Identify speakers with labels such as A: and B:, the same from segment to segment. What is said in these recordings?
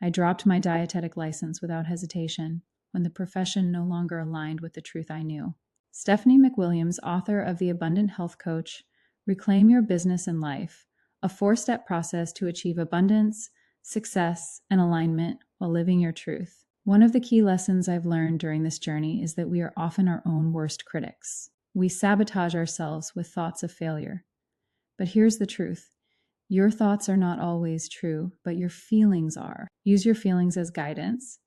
A: I dropped my dietetic license without hesitation when the profession no longer aligned with the truth I knew. Stephanie McWilliams, author of The Abundant Health Coach, Reclaim Your Business and Life, a 4-step process to achieve abundance, success, and alignment while living your truth. One of the key lessons I've learned during this journey is that we are often our own worst critics. We sabotage ourselves with thoughts of failure. But here's the truth. Your thoughts are not always true, but your feelings are. Use your feelings as guidance.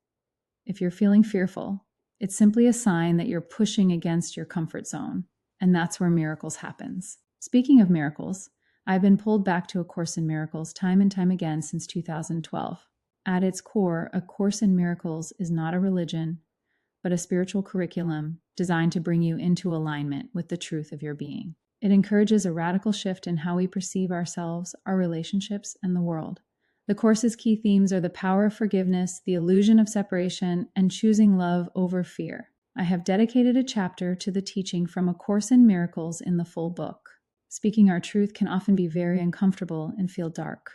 A: If you're feeling fearful, it's simply a sign that you're pushing against your comfort zone, and that's where miracles happens. Speaking of miracles, I've been pulled back to A Course in Miracles time and time again since 2012. At its core, A Course in Miracles is not a religion, but a spiritual curriculum designed to bring you into alignment with the truth of your being. It encourages a radical shift in how we perceive ourselves, our relationships, and the world. The Course's key themes are the power of forgiveness, the illusion of separation, and choosing love over fear. I have dedicated a chapter to the teaching from A Course in Miracles in the full book. Speaking our truth can often be very uncomfortable and feel dark.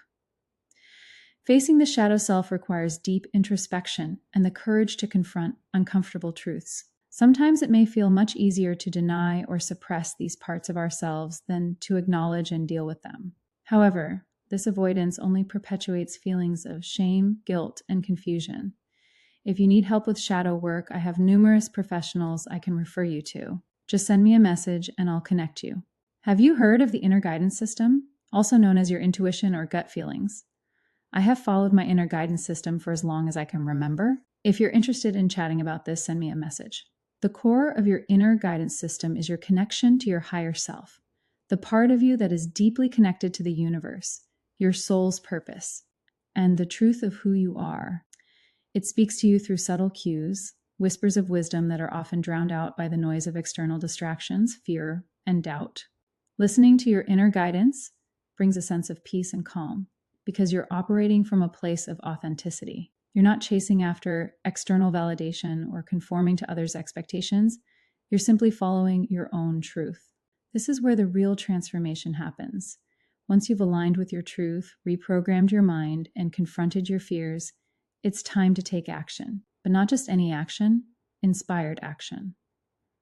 A: Facing the shadow self requires deep introspection and the courage to confront uncomfortable truths. Sometimes it may feel much easier to deny or suppress these parts of ourselves than to acknowledge and deal with them. However, this avoidance only perpetuates feelings of shame, guilt, and confusion. If you need help with shadow work, I have numerous professionals I can refer you to. Just send me a message and I'll connect you. Have you heard of the inner guidance system, also known as your intuition or gut feelings? I have followed my inner guidance system for as long as I can remember. If you're interested in chatting about this, send me a message. The core of your inner guidance system is your connection to your higher self, the part of you that is deeply connected to the universe, your soul's purpose, and the truth of who you are. It speaks to you through subtle cues, whispers of wisdom that are often drowned out by the noise of external distractions, fear, and doubt. Listening to your inner guidance brings a sense of peace and calm because you're operating from a place of authenticity. You're not chasing after external validation or conforming to others' expectations. You're simply following your own truth. This is where the real transformation happens. Once you've aligned with your truth, reprogrammed your mind, and confronted your fears, it's time to take action. But not just any action, inspired action.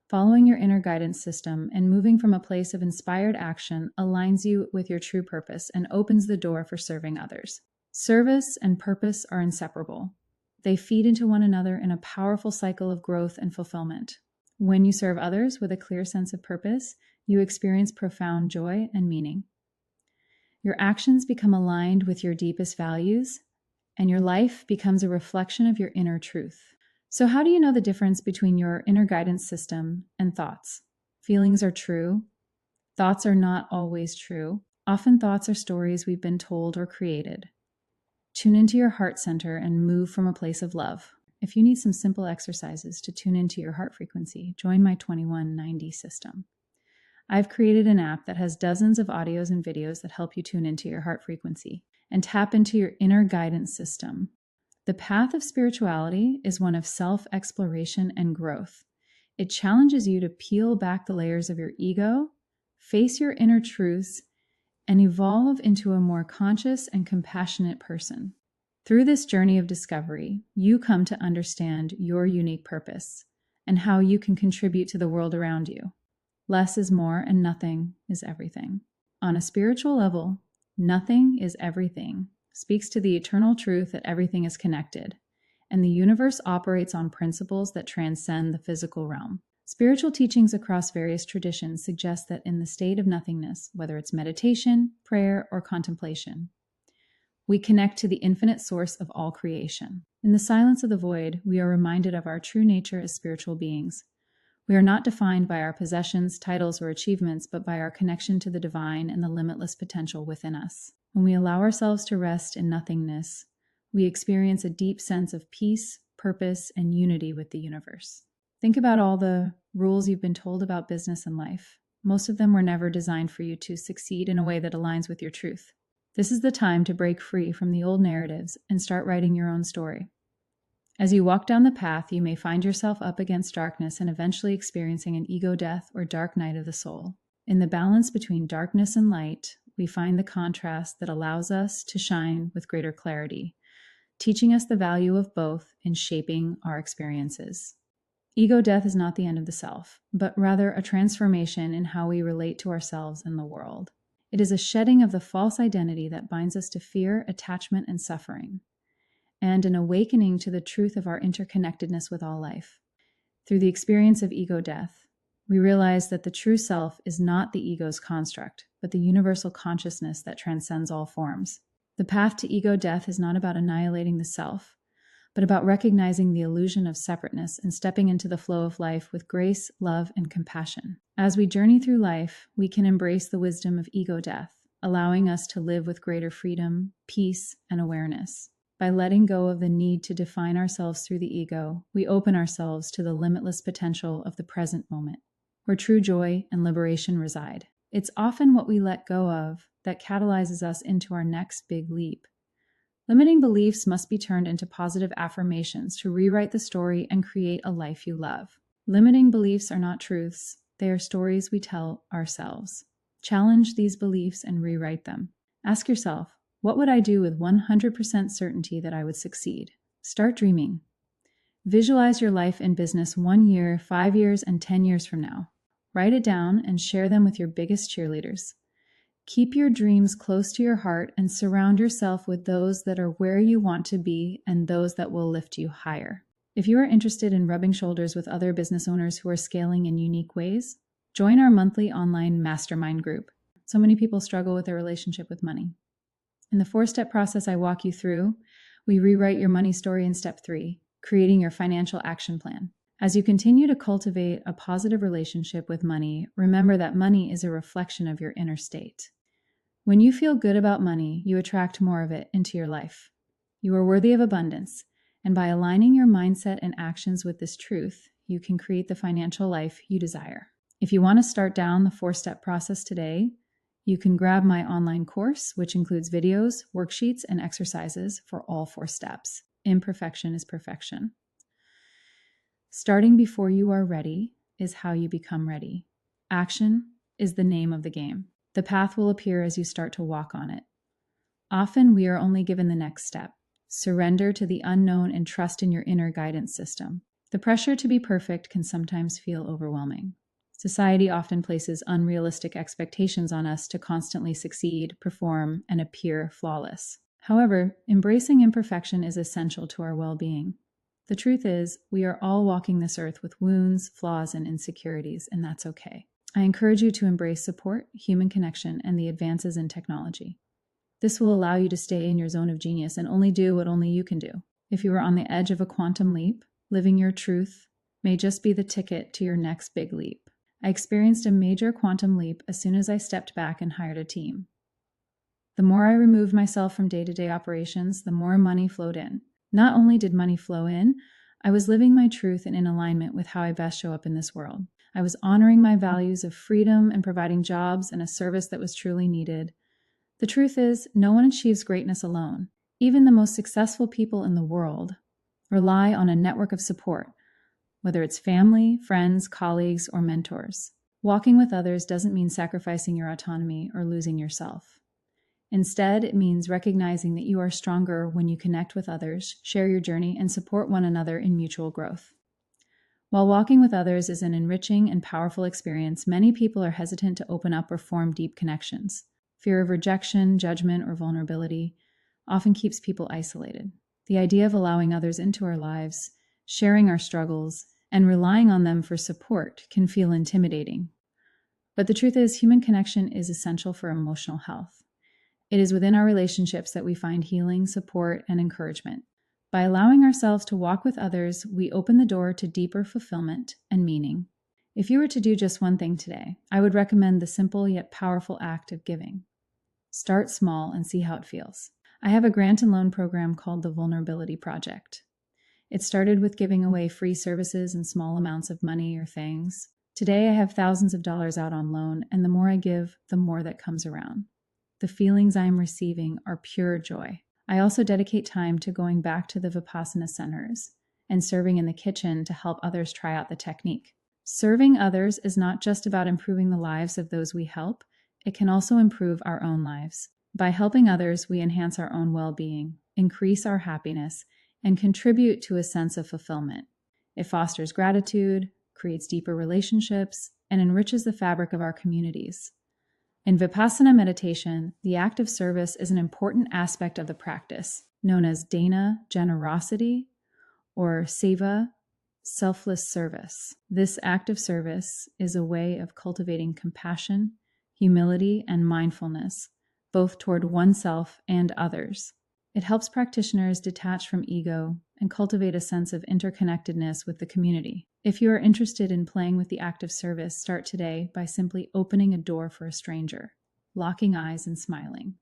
A: Following your inner guidance system and moving from a place of inspired action aligns you with your true purpose and opens the door for serving others. Service and purpose are inseparable. They feed into one another in a powerful cycle of growth and fulfillment. When you serve others with a clear sense of purpose, you experience profound joy and meaning. Your actions become aligned with your deepest values, and your life becomes a reflection of your inner truth. So how do you know the difference between your inner guidance system and thoughts? Feelings are true. Thoughts are not always true. Often thoughts are stories we've been told or created. Tune into your heart center and move from a place of love. If you need some simple exercises to tune into your heart frequency, join my 2190 system. I've created an app that has dozens of audios and videos that help you tune into your heart frequency and tap into your inner guidance system. The path of spirituality is one of self-exploration and growth. It challenges you to peel back the layers of your ego, face your inner truths, and evolve into a more conscious and compassionate person. Through this journey of discovery, you come to understand your unique purpose and how you can contribute to the world around you. Less is more and nothing is everything. On a spiritual level, nothing is everything speaks to the eternal truth that everything is connected, and the universe operates on principles that transcend the physical realm. Spiritual teachings across various traditions suggest that in the state of nothingness, whether it's meditation, prayer, or contemplation, we connect to the infinite source of all creation. In the silence of the void, we are reminded of our true nature as spiritual beings. We are not defined by our possessions, titles, or achievements, but by our connection to the divine and the limitless potential within us. When we allow ourselves to rest in nothingness, we experience a deep sense of peace, purpose, and unity with the universe. Think about all the rules you've been told about business and life. Most of them were never designed for you to succeed in a way that aligns with your truth. This is the time to break free from the old narratives and start writing your own story. As you walk down the path, you may find yourself up against darkness and eventually experiencing an ego death or dark night of the soul. In the balance between darkness and light, we find the contrast that allows us to shine with greater clarity, teaching us the value of both in shaping our experiences. Ego death is not the end of the self, but rather a transformation in how we relate to ourselves and the world. It is a shedding of the false identity that binds us to fear, attachment, and suffering, and an awakening to the truth of our interconnectedness with all life. Through the experience of ego death, we realize that the true self is not the ego's construct, but the universal consciousness that transcends all forms. The path to ego death is not about annihilating the self, but about recognizing the illusion of separateness and stepping into the flow of life with grace, love, and compassion. As we journey through life, we can embrace the wisdom of ego death, allowing us to live with greater freedom, peace, and awareness. By letting go of the need to define ourselves through the ego, we open ourselves to the limitless potential of the present moment, where true joy and liberation reside. It's often what we let go of that catalyzes us into our next big leap. Limiting beliefs must be turned into positive affirmations to rewrite the story and create a life you love. Limiting beliefs are not truths, they are stories we tell ourselves. Challenge these beliefs and rewrite them. Ask yourself, what would I do with 100% certainty that I would succeed? Start dreaming. Visualize your life and business 1 year, 5 years, and 10 years from now. Write it down and share them with your biggest cheerleaders. Keep your dreams close to your heart and surround yourself with those that are where you want to be and those that will lift you higher. If you are interested in rubbing shoulders with other business owners who are scaling in unique ways, join our monthly online mastermind group. So many people struggle with their relationship with money. In the 4-step process I walk you through, we rewrite your money story in step 3, creating your financial action plan. As you continue to cultivate a positive relationship with money, remember that money is a reflection of your inner state. When you feel good about money, you attract more of it into your life. You are worthy of abundance, and by aligning your mindset and actions with this truth, you can create the financial life you desire. If you want to start down the 4-step process today, you can grab my online course, which includes videos, worksheets, and exercises for all 4 steps. Imperfection is perfection. Starting before you are ready is how you become ready. Action is the name of the game. The path will appear as you start to walk on it. Often we are only given the next step. Surrender to the unknown and trust in your inner guidance system. The pressure to be perfect can sometimes feel overwhelming. Society often places unrealistic expectations on us to constantly succeed, perform, and appear flawless. However, embracing imperfection is essential to our well-being. The truth is, we are all walking this earth with wounds, flaws, and insecurities, and that's okay. I encourage you to embrace support, human connection, and the advances in technology. This will allow you to stay in your zone of genius and only do what only you can do. If you are on the edge of a quantum leap, living your truth may just be the ticket to your next big leap. I experienced a major quantum leap as soon as I stepped back and hired a team. The more I removed myself from day-to-day operations, the more money flowed in. Not only did money flow in, I was living my truth and in alignment with how I best show up in this world. I was honoring my values of freedom and providing jobs and a service that was truly needed. The truth is, no one achieves greatness alone. Even the most successful people in the world rely on a network of support, whether it's family, friends, colleagues, or mentors. Walking with others doesn't mean sacrificing your autonomy or losing yourself. Instead, it means recognizing that you are stronger when you connect with others, share your journey, and support one another in mutual growth. While walking with others is an enriching and powerful experience, many people are hesitant to open up or form deep connections. Fear of rejection, judgment, or vulnerability often keeps people isolated. The idea of allowing others into our lives, sharing our struggles, and relying on them for support can feel intimidating. But the truth is, human connection is essential for emotional health. It is within our relationships that we find healing, support, and encouragement. By allowing ourselves to walk with others, we open the door to deeper fulfillment and meaning. If you were to do just one thing today, I would recommend the simple yet powerful act of giving. Start small and see how it feels. I have a grant and loan program called the Vulnerability Project. It started with giving away free services and small amounts of money or things. Today, I have thousands of dollars out on loan, and the more I give, the more that comes around. The feelings I am receiving are pure joy. I also dedicate time to going back to the Vipassana centers and serving in the kitchen to help others try out the technique. Serving others is not just about improving the lives of those we help, it can also improve our own lives. By helping others, we enhance our own well-being. increase our happiness, and contribute to a sense of fulfillment. It fosters gratitude, creates deeper relationships, and enriches the fabric of our communities. In Vipassana meditation, the act of service is an important aspect of the practice, known as dana, generosity, or seva, selfless service. This act of service is a way of cultivating compassion, humility, and mindfulness, both toward oneself and others. It helps practitioners detach from ego and cultivate a sense of interconnectedness with the community. If you are interested in playing with the act of service, start today by simply opening a door for a stranger, locking eyes and smiling.